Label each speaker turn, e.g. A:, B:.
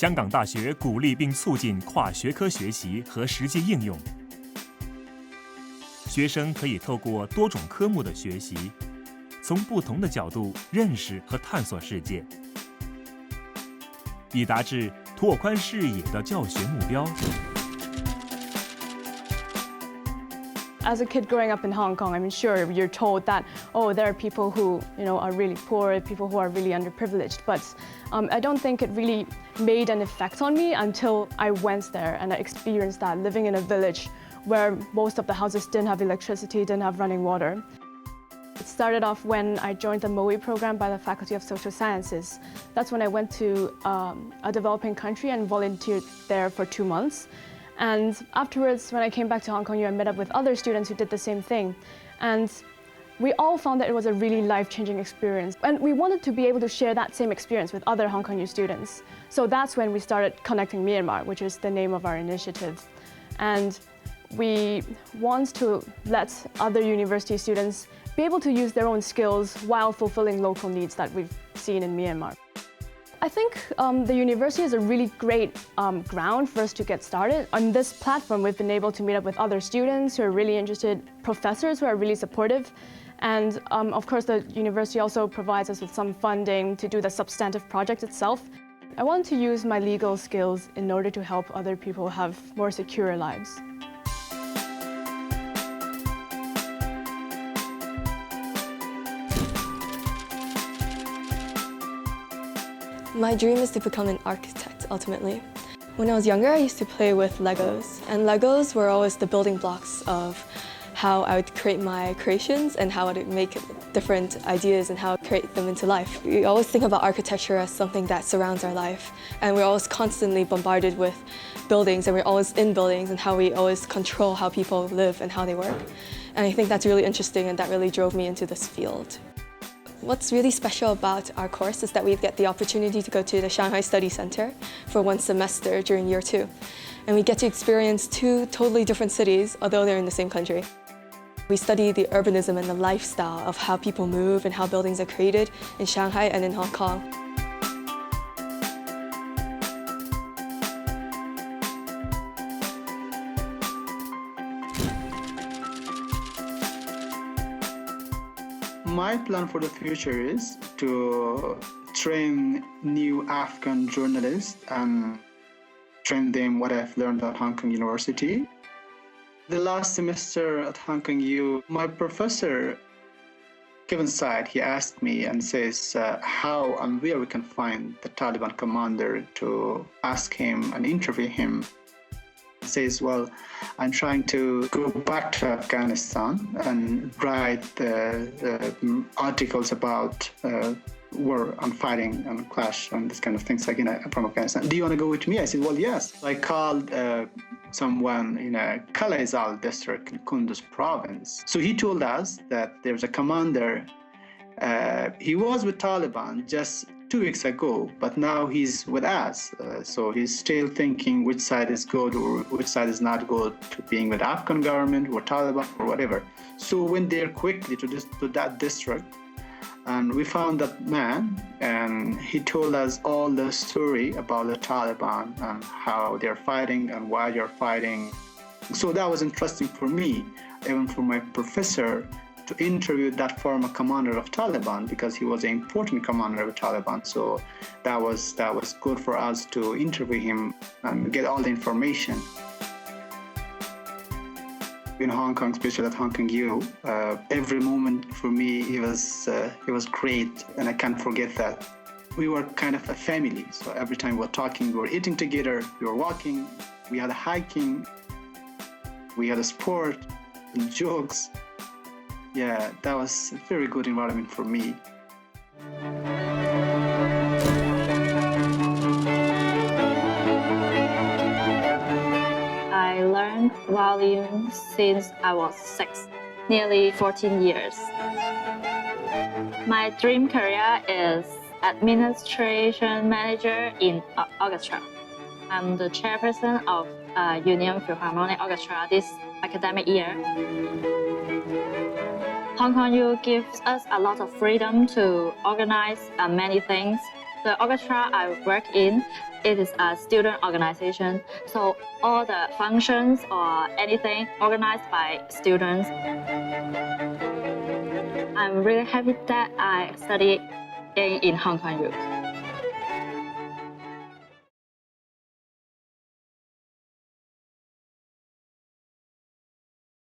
A: 香港大学鼓励并促进跨学科学习和实际应用。学生可以透过多种科目的学习，从不同的角度认识和探索世界，以达至拓宽视野的教学目标。
B: As a kid growing up in Hong Kong, I'm sure you're told that, oh, there are people who, are really poor, people who are really underprivileged. But I don't think it really made an effect on me until I went there and I experienced that, living in a village where most of the houses didn't have electricity, didn't have running water. It started off when I joined the MOE program by the Faculty of Social Sciences. That's when I went to a developing country and volunteered there for 2 months. And afterwards, when I came back to Hong Kong U, I met up with other students who did the same thing. And we all found that it was a really life-changing experience. And we wanted to be able to share that same experience with other Hong Kong U students. So that's when we started Connecting Myanmar, which is the name of our initiative. And we want to let other university students be able to use their own skills while fulfilling local needs that we've seen in Myanmar. I think the university is a really great ground for us to get started. On this platform, we've been able to meet up with other students who are really interested, professors who are really supportive, and of course the university also provides us with some funding to do the substantive project itself. I want to use my legal skills in order to help other people have more secure lives.
C: My dream is to become an architect, ultimately. When I was younger, I used to play with Legos, and Legos were always the building blocks of how I would create my creations and how I would make different ideas and how I create them into life. We always think about architecture as something that surrounds our life, and we're always constantly bombarded with buildings, and we're always in buildings and how we always control how people live and how they work. And I think that's really interesting, and that really drove me into this field. What's really special about our course is that we get the opportunity to go to the Shanghai Study Center for 1 semester during year 2. And we get to experience 2 totally different cities, although they're in the same country. We study the urbanism and the lifestyle of how people move and how buildings are created in Shanghai and in Hong Kong.
D: My plan for the future is to train new African journalists and train them what I've learned at Hong Kong University. The last semester at Hong Kong U, my professor, Kevin Said, he asked me and says how and where we can find the Taliban commander to ask him and interview him. He says, well, I'm trying to go back to Afghanistan and write articles about war and fighting and clash and this kind of things from Afghanistan. Do you want to go with me? I said, well, yes. I called someone in a Kalaizal district in Kunduz province. So he told us that there's a commander. He was with Taliban just 2 weeks ago, but now he's with us. So he's still thinking which side is good or which side is not good to being with Afghan government or Taliban or whatever. So we went there quickly to that district, and we found that man, and he told us all the story about the Taliban and how they're fighting and why they're fighting. So that was interesting for me, even for my professor, to interview that former commander of Taliban, because he was an important commander of Taliban. So that was good for us to interview him and get all the information. In Hong Kong, especially at Hong Kong U, every moment for me it was great, and I can't forget that. We were kind of a family. So every time we were talking, we were eating together, we were walking, we had a hiking, we had a sport, and jokes. Yeah, that was a very good environment for me.
E: I learned violin since I was 6, nearly 14 years. My dream career is administration manager in Orchestral. I'm the chairperson of Union Philharmonic Orchestra this academic year. Hong Kong U gives us a lot of freedom to organize many things. The orchestra I work in, it is a student organization, so all the functions or anything organized by students. I'm really happy that I study in Hong Kong U.